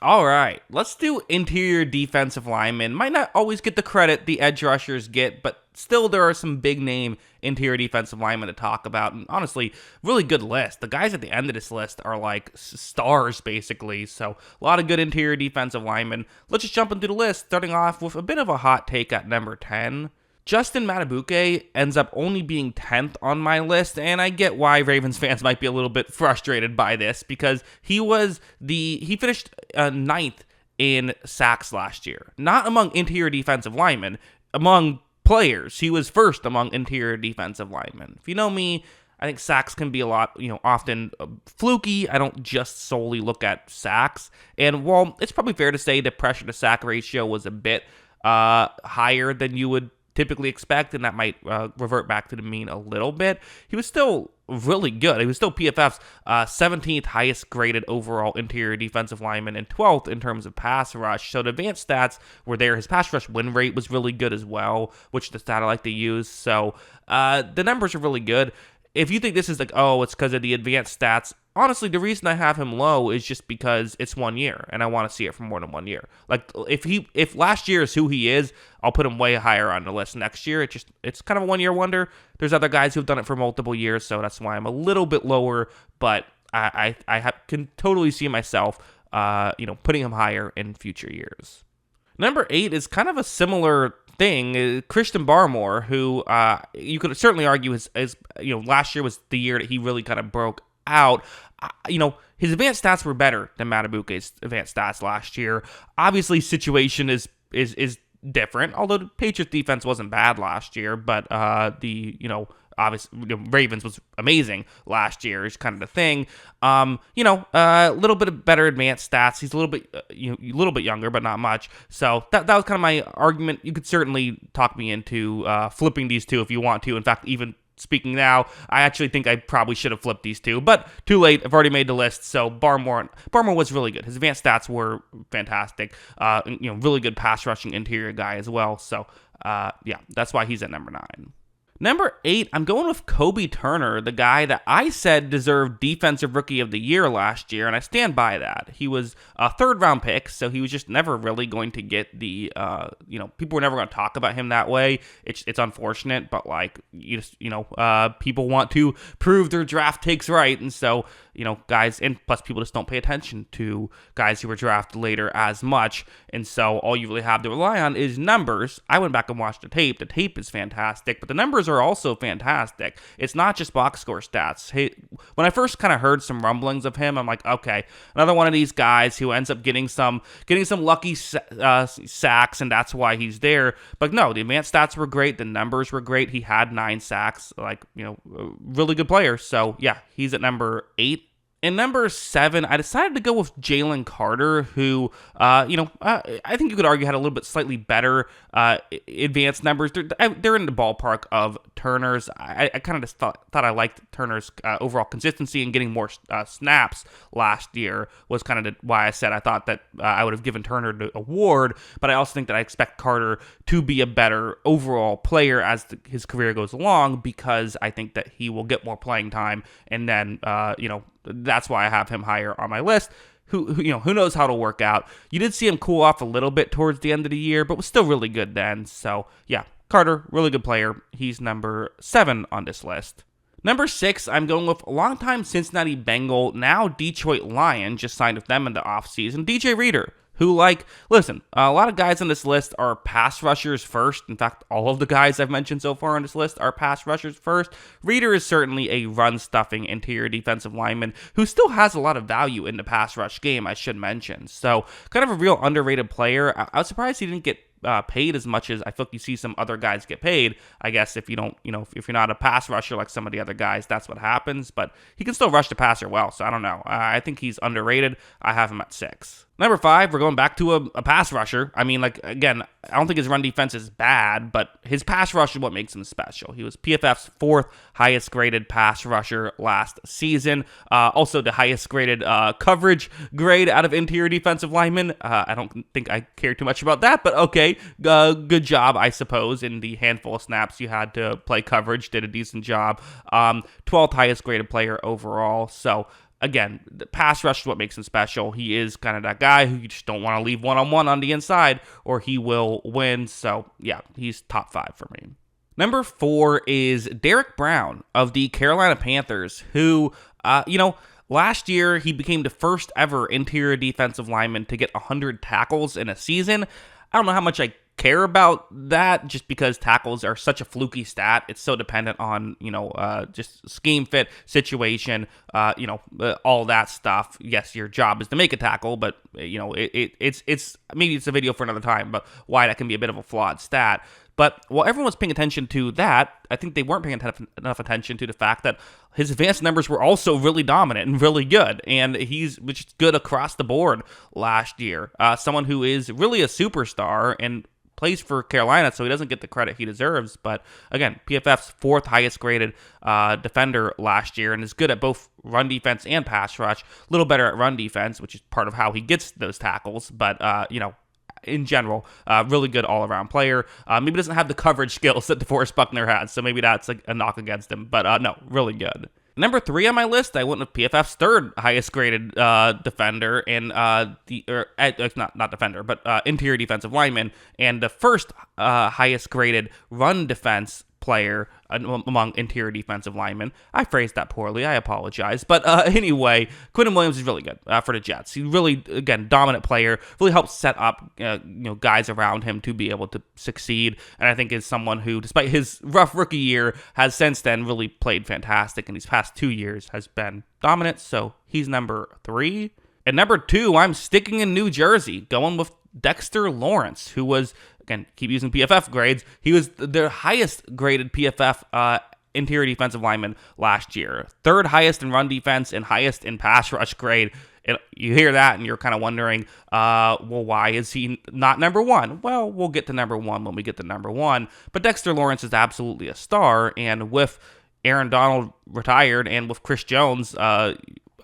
All right, let's do interior defensive linemen. Might not always get the credit the edge rushers get, but still there are some big name interior defensive linemen to talk about. And honestly, really good list. The guys at the end of this list are like stars, basically. So a lot of good interior defensive linemen. Let's just jump into the list, starting off with a bit of a hot take at number 10. Justin Madubuike ends up only being 10th on my list, and I get why Ravens fans might be a little bit frustrated by this, because he finished 9th in sacks last year. Not among interior defensive linemen, among players. He was first among interior defensive linemen. If you know me, I think sacks can be a lot, often fluky. I don't just solely look at sacks. And while it's probably fair to say the pressure to sack ratio was a bit higher than you would typically expect, and that might revert back to the mean a little bit, he was still really good. He was still PFF's 17th highest graded overall interior defensive lineman and 12th in terms of pass rush. So the advanced stats were there. His pass rush win rate was really good as well, which the stat I like to use. So the numbers are really good. If you think this is like, oh, it's because of the advanced stats, honestly, the reason I have him low is just because it's 1 year, and I want to see it for more than 1 year. Like, if last year is who he is, I'll put him way higher on the list next year. It's kind of a 1 year wonder. There's other guys who've done it for multiple years, so that's why I'm a little bit lower, but I can totally see myself, putting him higher in future years. Number 8 is kind of a similar thing. Christian Barmore, who you could certainly argue is last year was the year that he really kind of broke out. His advanced stats were better than Matabuke's advanced stats last year. Obviously, situation is different, although the Patriots defense wasn't bad last year, but Ravens was amazing last year is kind of the thing. A little bit of better advanced stats. He's a little bit younger, but not much. So that was kind of my argument. You could certainly talk me into flipping these two if you want to. In fact, even speaking now, I actually think I probably should have flipped these two, but too late. I've already made the list. So Barmore was really good. His advanced stats were fantastic. Really good pass rushing interior guy as well. So that's why he's at number 9. Number 8, I'm going with Kobie Turner, the guy that I said deserved Defensive Rookie of the Year last year, and I stand by that. He was a 3rd-round pick, so he was just never really going to get the, people were never going to talk about him that way. It's unfortunate, but people want to prove their draft takes right, and so, guys, and plus people just don't pay attention to guys who were drafted later as much, and so all you really have to rely on is numbers. I went back and watched the tape. The tape is fantastic, but the numbers are also fantastic. It's not just box score stats. Hey, when I first kind of heard some rumblings of him, I'm like, okay, another one of these guys who ends up getting some lucky sacks, and that's why he's there. But no, the advanced stats were great. The numbers were great. He had 9 sacks, a really good player. So yeah, he's at number 8. In number 7, I decided to go with Jaylen Carter, who, I think you could argue had a little bit slightly better advanced numbers. They're in the ballpark of Turner's. I kind of just thought I liked Turner's overall consistency and getting more snaps last year was kind of why I said I thought that I would have given Turner the award, but I also think that I expect Carter to be a better overall player as his career goes along, because I think that he will get more playing time, and then, that's why I have him higher on my list. Who knows how it'll work out. You did see him cool off a little bit towards the end of the year, but was still really good then. So yeah, Carter, really good player. He's number 7 on this list. Number 6, I'm going with longtime Cincinnati Bengal, now Detroit Lion, just signed with them in the offseason, DJ Reader. Who, listen, a lot of guys on this list are pass rushers first. In fact, all of the guys I've mentioned so far on this list are pass rushers first. Reader is certainly a run-stuffing interior defensive lineman who still has a lot of value in the pass rush game, I should mention. So, kind of a real underrated player. I was surprised he didn't get paid as much as I feel like you see some other guys get paid. I guess if you don't, if you're not a pass rusher like some of the other guys, that's what happens. But he can still rush the passer well, so I don't know. I think he's underrated. I have him at 6. Number 5, we're going back to a pass rusher. I mean, again, I don't think his run defense is bad, but his pass rush is what makes him special. He was PFF's 4th highest graded pass rusher last season. Also the highest graded coverage grade out of interior defensive linemen. I don't think I care too much about that, but okay. Good job, I suppose, in the handful of snaps you had to play coverage. Did a decent job. 12th highest graded player overall. So, again, the pass rush is what makes him special. He is kind of that guy who you just don't want to leave one-on-one on the inside, or he will win. So, yeah, he's top 5 for me. Number 4 is Derrick Brown of the Carolina Panthers, who, last year he became the first ever interior defensive lineman to get 100 tackles in a season. I don't know how much I care about that, just because tackles are such a fluky stat. It's so dependent on, just scheme fit, situation, all that stuff. Yes, your job is to make a tackle, but, it's maybe it's a video for another time, but why that can be a bit of a flawed stat. But while everyone was paying attention to that, I think they weren't paying enough attention to the fact that his advanced numbers were also really dominant and really good. And he's just good across the board last year. Someone who is really a superstar and plays for Carolina, so he doesn't get the credit he deserves. But again, PFF's 4th highest graded defender last year, and is good at both run defense and pass rush. A little better at run defense, which is part of how he gets those tackles. But, in general, really good all-around player. Maybe doesn't have the coverage skills that DeForest Buckner has, so maybe that's like a knock against him. But no, really good. Number 3 on my list, I went with PFF's 3rd highest graded defender, and not defender, but interior defensive lineman, and the 1st highest graded run defense player among interior defensive linemen. I phrased that poorly. I apologize. But anyway, Quinnen Williams is really good for the Jets. He really, again, dominant player, really helps set up guys around him to be able to succeed. And I think is someone who, despite his rough rookie year, has since then really played fantastic. And these past 2 years has been dominant. So he's number 3. And number 2, I'm sticking in New Jersey, going with Dexter Lawrence, who was, again, keep using PFF grades, he was the highest graded PFF interior defensive lineman last year. 3rd highest in run defense and highest in pass rush grade. And you hear that and you're kind of wondering, why is he not number 1? Well, we'll get to number 1 when we get to number 1. But Dexter Lawrence is absolutely a star, and with Aaron Donald retired and with Chris Jones,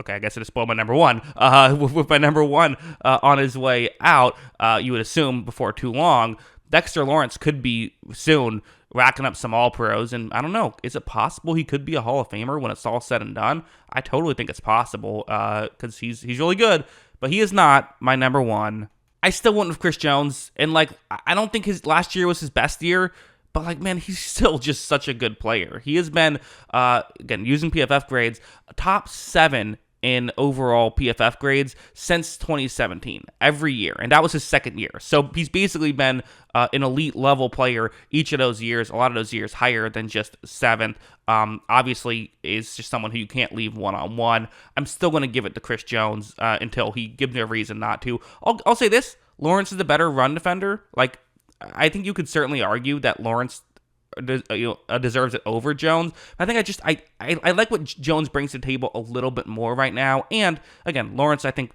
okay, I guess it spoiled my number 1. With my number 1 on his way out, you would assume before too long, Dexter Lawrence could be soon racking up some All-Pros. And I don't know, is it possible he could be a Hall of Famer when it's all said and done? I totally think it's possible because he's really good, but he is not my number 1. I still went with Chris Jones, and I don't think his last year was his best year. But, man, he's still just such a good player. He has been, again, using PFF grades, top 7 in overall PFF grades since 2017, every year. And that was his 2nd year. So he's basically been an elite level player each of those years, a lot of those years higher than just 7th. Obviously, is just someone who you can't leave one-on-one. I'm still going to give it to Chris Jones until he gives me a reason not to. I'll say this, Lawrence is a better run defender. I think you could certainly argue that Lawrence deserves it over Jones. I think I like what Jones brings to the table a little bit more right now. And again, Lawrence, I think,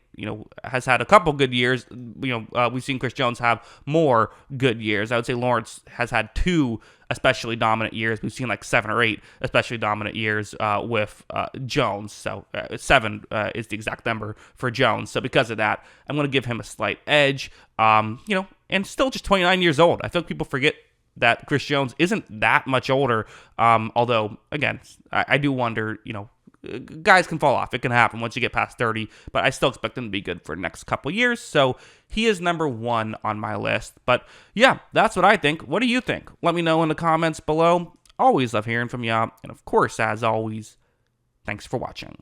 has had a couple good years. We've seen Chris Jones have more good years. I would say Lawrence has had 2 especially dominant years. We've seen 7 or 8 especially dominant years with Jones. So 7 is the exact number for Jones. So because of that, I'm going to give him a slight edge. And still just 29 years old. I feel like people forget that Chris Jones isn't that much older, although, again, I do wonder, guys can fall off. It can happen once you get past 30, but I still expect him to be good for the next couple years, so he is number 1 on my list. But, yeah, that's what I think. What do you think? Let me know in the comments below. Always love hearing from you, and of course, as always, thanks for watching.